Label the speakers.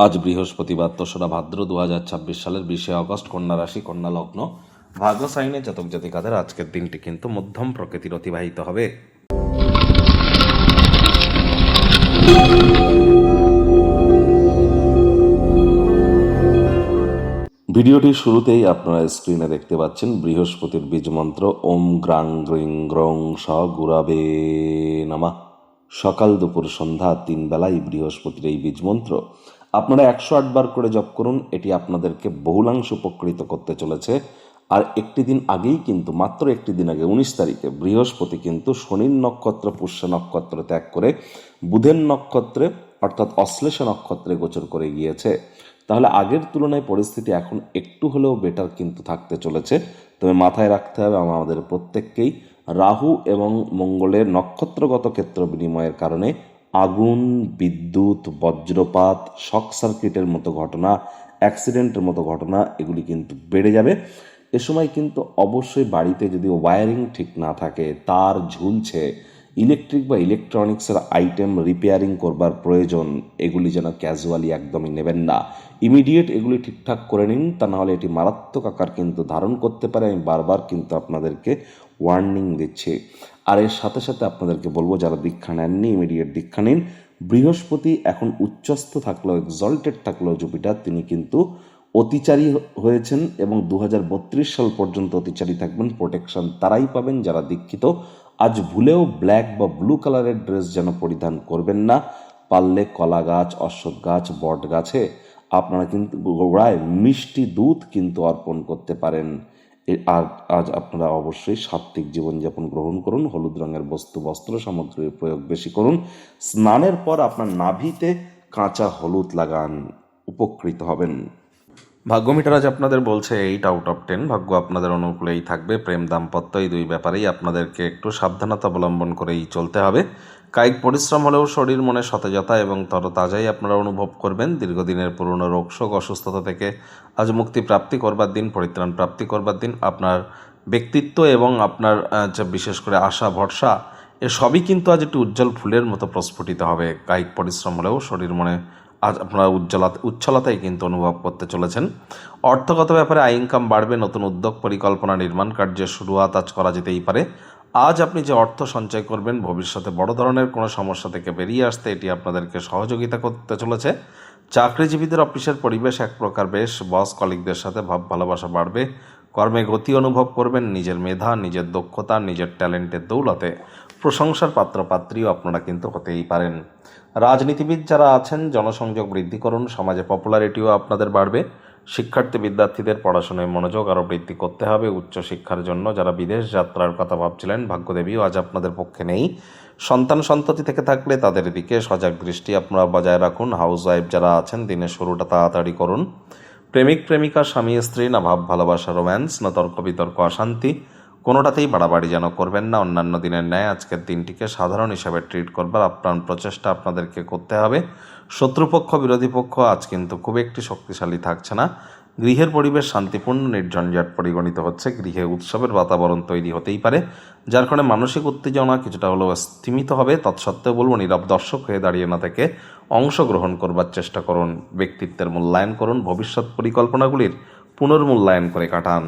Speaker 1: আজ বৃহস্পতিবার ৩রা ভাদ্র ২০২৬ সালের ২০শে অগস্ট, কন্যা রাশি, কন্যা লগ্ন, ভাগ্য সাইনে জাতক জাতিকাদের আজকের দিনটি কিন্তু মধ্যম প্রকৃতির অতিবাহিত হবে। ভিডিওটির শুরুতেই আপনারা স্ক্রিনে দেখতে পাচ্ছেন বৃহস্পতির বীজ মন্ত্র ওম গ্রাং গ্রিং গ্রং স গুরাবে নমঃ। সকাল দুপুর সন্ধ্যা ৩ বেলায় বৃহস্পতির এই বীজ মন্ত্র আপনারা ১০৮ বার করে জপ করুন। এটি আপনাদেরকে বহুলাংশ উপকৃত করতে চলেছে। আর একটি দিন আগেই কিন্তু, মাত্র একটি দিন আগে ১৯ তারিখে বৃহস্পতি কিন্তু শনির নক্ষত্র পুষ্য নক্ষত্র ত্যাগ করে বুধের নক্ষত্রে অর্থাৎ অশ্লেষ নক্ষত্রে গোচর করে গিয়েছে। তাহলে আগের তুলনায় পরিস্থিতি এখন একটু হলেও বেটার কিন্তু থাকতে চলেছে। তবে মাথায় রাখতে হবে আমাদের প্রত্যেককেই, রাহু এবং মঙ্গলের নক্ষত্রগত ক্ষেত্র বিনিময়ের কারণে আগুন, বিদ্যুৎ, বজ্রপাত, শক সার্কিটের মতো ঘটনা, অ্যাক্সিডেন্টের মতো ঘটনা এগুলি কিন্তু বেড়ে যাবে। এ সময় কিন্তু অবশ্যই বাড়িতে যদি ওয়্যারিং ঠিক না থাকে, তার ঝুলছে, ইলেকট্রিক বা ইলেকট্রনিক্সের আইটেম রিপেয়ারিং করবার প্রয়োজন, এগুলি যেন ক্যাজুয়ালি একদমই নেবেন না। ইমিডিয়েট এগুলি ঠিকঠাক করে নিন, তা নাহলে এটি মারাত্মক আকার কিন্তু ধারণ করতে পারে। আমি বারবার কিন্তু আপনাদেরকে ওয়ার্নিং দিচ্ছি। আর এর সাথে সাথে আপনাদেরকে বলবো, যারা দীক্ষা নেননি ইমিডিয়েট দীক্ষা নিন। বৃহস্পতি এখন উচ্চস্থ থাকলেও, এক্সল্টেড থাকলেও জুপিটার, তিনি কিন্তু অতিচারী হয়েছেন এবং 2032 সাল পর্যন্ত অতিচারী থাকবেন। প্রোটেকশন তারাই পাবেন যারা দীক্ষিত। আজ ভুলেও ব্ল্যাক বা ব্লু কালারের ড্রেস যেন পরিধান করবেন না। পারলে কলা গাছ, অশ্বত্থ গাছ, বট গাছে আপনারা কিন্তু গোড়ায় মিষ্টি দুধ কিন্তু অর্পণ করতে পারেন। আর আজ আপনারা অবশ্যই সাত্ত্বিক জীবনযাপন গ্রহণ করুন। হলুদ রঙের বস্ত্র সামগ্রীর প্রয়োগ বেশি করুন। স্নানের পর আপনার নাভিতে কাঁচা হলুদ লাগান, উপকৃত হবেন। ভাগ্য মিটার আজ আপনাদের বলছে 8 আউট অফ 10। ভাগ্য আপনাদের অনুকূলেই থাকবে। প্রেম, দাম্পত্য এই দুই ব্যাপারেই আপনাদেরকে একটু সাবধানতা অবলম্বন করেই চলতে হবে। কায়িক পরিশ্রম হলেও শরীর মনে সতেজতা এবং তরতাজাই আপনারা অনুভব করবেন। দীর্ঘদিনের পুরনো রোগশোক, অসুস্থতা থেকে আজ মুক্তি প্রাপ্তি করবার দিন, পরিত্রাণ প্রাপ্তি করবার দিন। আপনার ব্যক্তিত্ব এবং আপনার বিশেষ করে আশা ভরসা সবই কিন্তু আজ একটু উজ্জ্বল ফুলের মতো প্রস্ফুটিত হবে। কায়িক পরিশ্রম হলেও শরীর মনে আজ আপনারা উচ্ছলতাই কিন্তু অনুভব করতে চলেছেন। অর্থগত ব্যাপারে আয় ইনকাম বাড়বে। নতুন উদ্যোগ, পরিকল্পনা, নির্মাণ কার্যের শুরুয়াত আজ করা যেতেই পারে। আজ আপনি যে অর্থ সঞ্চয় করবেন, ভবিষ্যতে বড় ধরনের কোনো সমস্যা থেকে বেরিয়ে আসতে এটি আপনাদেরকে সহযোগিতা করতে চলেছে। চাকরিজীবীদের অফিসের পরিবেশ এক প্রকার বেশ। বস কলিগদের সাথে ভাব ভালোবাসা বাড়বে। কর্মে গতি অনুভব করবেন। নিজের মেধা, নিজের দক্ষতা, নিজের ট্যালেন্টের দৌলতে প্রশংসার পাত্রপাত্রীও আপনারা কিন্তু হতেই পারেন। রাজনীতিবিদ যারা আছেন, জনসংযোগ বৃদ্ধি করুন। সমাজে পপুলারিটিও আপনাদের বাড়বে। শিক্ষার্থী বিদ্যার্থীদের পড়াশোনায় মনোযোগ আরও বৃদ্ধি করতে হবে। উচ্চশিক্ষার জন্য যারা বিদেশ যাত্রার কথা ভাবছিলেন, ভাগ্যদেবীও আজ আপনাদের পক্ষে নেই। সন্তান সন্ততি থেকে থাকলে তাদের দিকে সজাগ দৃষ্টি আপনারা বজায় রাখুন। হাউস ওয়াইফ যারা আছেন, দিনের শুরুটা তাড়াতাড়ি করুন। প্রেমিক প্রেমিকা, স্বামী স্ত্রী, না ভাব ভালোবাসা রোম্যান্স, না তর্ক বিতর্ক অশান্তি, কোনোটাতেই বাড়াবাড়ি যেন করবেন না। অন্যান্য দিনের ন্যায় আজকের দিনটিকে সাধারণ হিসাবে ট্রিট করবার আপ্রাণ প্রচেষ্টা আপনাদেরকে করতে হবে। শত্রুপক্ষ, বিরোধী পক্ষ আজ কিন্তু খুব একটি শক্তিশালী থাকছে না। গৃহের পরিবেশ শান্তিপূর্ণ, নির্ঝঞ্ঝাট পরিগণিত হচ্ছে। গৃহে উৎসবের বাতাবরণ তৈরি হতেই পারে, যার কারণে মানসিক উত্তেজনা কিছুটা হলেও স্থিমিত হবে। তৎসত্ত্বেও বলবো, নীরব দর্শক হয়ে দাঁড়িয়ে না থেকে অংশগ্রহণ করবার চেষ্টা করুন। ব্যক্তিত্বের মূল্যায়ন করুন। ভবিষ্যৎ পরিকল্পনাগুলির পুনর্মূল্যায়ন করে কাটান।